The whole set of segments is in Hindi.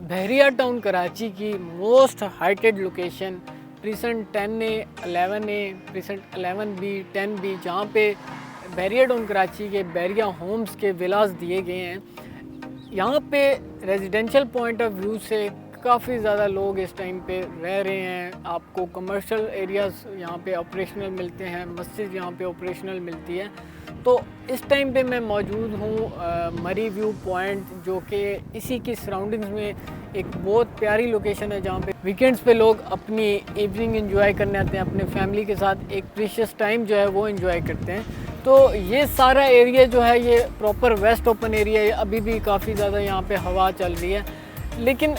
बहरिया टाउन कराची की most heighted location precinct 10A, 11A, precinct 11B, 10B, जहाँ पे बहरिया टाउन कराची के बहरिया होम्स के विलास दिए गए हैं। यहाँ पे रेजिडेंशियल पॉइंट ऑफ व्यू से काफ़ी ज़्यादा लोग इस टाइम पे रह रहे हैं। आपको कमर्शियल एरियाज़ यहाँ पे ऑपरेशनल मिलते हैं, मस्जिद यहाँ पे ऑपरेशनल मिलती है। तो इस टाइम पे मैं मौजूद हूँ मरी व्यू पॉइंट, जो कि इसी की सराउंडिंग्स में एक बहुत प्यारी लोकेशन है, जहाँ पे वीकेंड्स पे लोग अपनी इवनिंग एंजॉय करने आते हैं, अपने फैमिली के साथ एक प्रीशियस टाइम जो है वो एंजॉय करते हैं। तो ये सारा एरिया जो है ये प्रॉपर वेस्ट ओपन एरिया है। अभी भी काफ़ी ज़्यादा यहाँ पे हवा चल रही है, लेकिन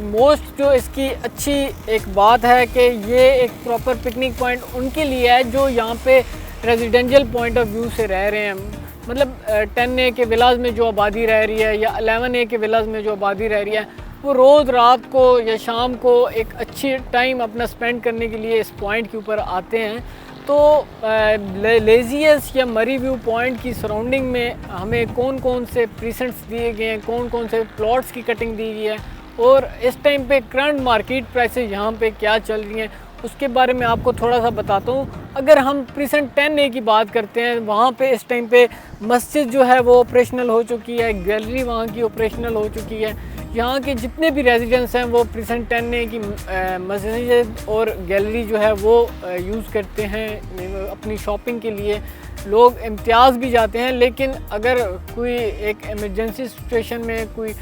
मोस्ट जो इसकी अच्छी एक बात है कि ये एक प्रॉपर पिकनिक पॉइंट उनके लिए है जो यहाँ पे रेजिडेंशियल पॉइंट ऑफ व्यू से रह रहे हैं। मतलब 10A के विलाज में जो आबादी रह रही है या 11A के विलाज में जो आबादी रह रही है, वो रोज़ रात को या शाम को एक अच्छी टाइम अपना स्पेंड करने के लिए इस पॉइंट के ऊपर आते हैं। तो लेजियस या मरी व्यू पॉइंट की सराउंडिंग में हमें कौन कौन से प्रीसेंट्स दिए गए हैं, कौन कौन से प्लॉट्स की कटिंग दी गई है और इस टाइम पे करंट मार्केट प्राइसेस यहाँ पे क्या चल रही हैं, उसके बारे में आपको थोड़ा सा बताता हूँ। अगर हम प्रीसेंट 10A की बात करते हैं, वहाँ पे इस टाइम पे मस्जिद जो है वो ऑपरेशनल हो चुकी है, गैलरी वहाँ की ऑपरेशनल हो चुकी है। यहाँ के जितने भी रेजिडेंट्स हैं वो प्रीसेंट 10A की मस्जिद और गैलरी जो है वो यूज़ करते हैं अपनी शॉपिंग के लिए। लोग इम्तियाज़ भी जाते हैं, लेकिन अगर कोई एक इमरजेंसी सिचुएशन में कोई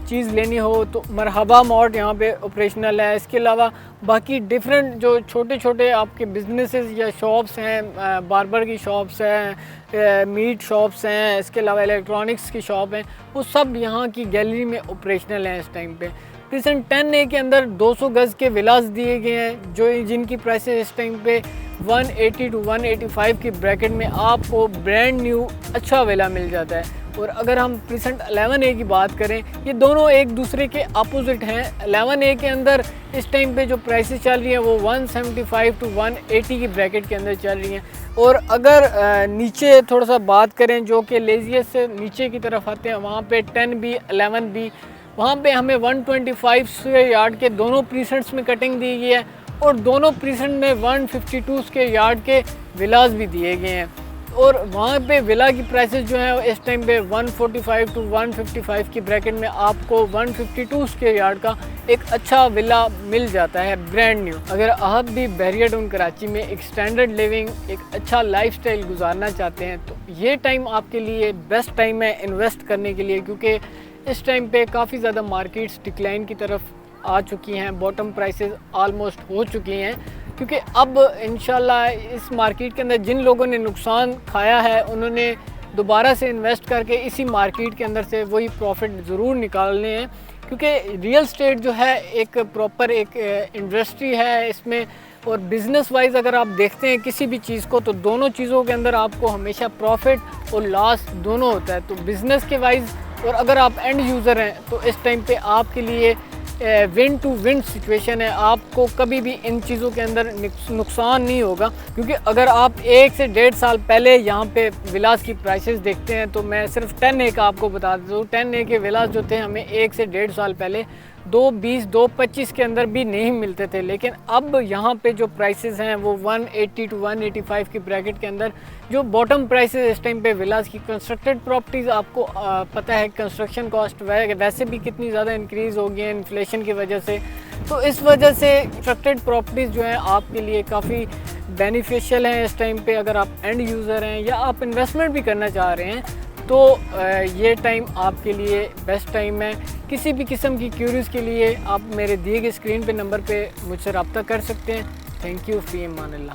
चीज़ लेनी हो तो मरहबा मॉर्ट यहाँ पे ऑपरेशनल है। इसके अलावा बाकी डिफरेंट जो छोटे छोटे आपके बिजनेसेस या शॉप्स हैं, बार्बर की शॉप्स हैं, मीट शॉप्स हैं, इसके अलावा इलेक्ट्रॉनिक्स की शॉप हैं, वो सब यहाँ की गैलरी में ऑपरेशनल हैं इस टाइम पे। प्रीसेंट 10A के अंदर 200 गज़ के विलास दिए गए हैं, जो जिनकी प्राइसेस इस टाइम पे 180 to 185 की ब्रैकेट में आपको ब्रांड न्यू अच्छा विला मिल जाता है। और अगर हम प्रीसेंट 11A की बात करें, ये दोनों एक दूसरे के अपोजिट हैं। 11A के अंदर इस टाइम पे जो प्राइसेस चल रही हैं वो 175 to 180 की ब्रैकेट के अंदर चल रही हैं। और अगर नीचे थोड़ा सा बात करें, जो कि लेजियस से नीचे की तरफ आते हैं, वहाँ पे 10B, 11B, वहाँ पे हमें 125 स्क्वायर यार्ड के दोनों प्रीसेंट्स में कटिंग दी गई है और दोनों प्रीसेंट में 152 स्क्वायर यार्ड के विलास भी दिए गए हैं। और वहाँ पे विला की प्राइसेस जो हैं इस टाइम पे 145 to 155 की ब्रैकेट में आपको 152 स्क्वायर यार्ड का एक अच्छा विला मिल जाता है ब्रांड न्यू। अगर आप भी बहरिया टाउन कराची में एक स्टैंडर्ड लिविंग, एक अच्छा लाइफस्टाइल गुजारना चाहते हैं, तो ये टाइम आपके लिए बेस्ट टाइम है इन्वेस्ट करने के लिए, क्योंकि इस टाइम पे काफ़ी ज़्यादा मार्केट्स डिक्लाइन की तरफ आ चुकी हैं, बॉटम प्राइसेस ऑलमोस्ट हो चुकी हैं। क्योंकि अब इंशाल्लाह इस मार्केट के अंदर जिन लोगों ने नुकसान खाया है, उन्होंने दोबारा से इन्वेस्ट करके इसी मार्केट के अंदर से वही प्रॉफिट ज़रूर निकालने हैं। क्योंकि रियल स्टेट जो है एक प्रॉपर एक इंडस्ट्री है इसमें, और बिज़नेस वाइज अगर आप देखते हैं किसी भी चीज़ को, तो दोनों चीज़ों के अंदर आपको हमेशा प्रॉफिट और लॉस दोनों होता है। तो बिज़नेस के वाइज और अगर आप एंड यूज़र हैं तो इस टाइम पे आपके लिए विन टू विन सिचुएशन है। आपको कभी भी इन चीज़ों के अंदर नुकसान नहीं होगा, क्योंकि अगर आप 1 से 1.5 साल पहले यहाँ पे विलास की प्राइसेस देखते हैं, तो मैं सिर्फ 10A का आपको बता दूँ, 10A के विलास जो थे हमें 1 से 1.5 साल पहले 220, 225 के अंदर भी नहीं मिलते थे। लेकिन अब यहाँ पे जो प्राइसेस हैं वो 180 to 185 की ब्रैकेट के अंदर जो बॉटम प्राइसेस इस टाइम पे विलास की कंस्ट्रक्टेड प्रॉपर्टीज़, आपको पता है कंस्ट्रक्शन कॉस्ट वैसे भी कितनी ज़्यादा इंक्रीज़ हो गई है इन्फ्लेशन की वजह से। तो इस वजह से कंस्ट्रक्टेड प्रॉपर्टीज़ जो हैं आपके लिए काफ़ी बेनिफिशियल हैं इस टाइम पे। अगर आप एंड यूज़र हैं या आप इन्वेस्टमेंट भी करना चाह रहे हैं, तो ये टाइम आपके लिए बेस्ट टाइम है। किसी भी किस्म की क्यूरीज के लिए आप मेरे दिए गए स्क्रीन पे नंबर पे मुझसे रब्ता कर सकते हैं। Thank you, fee Aman Allah.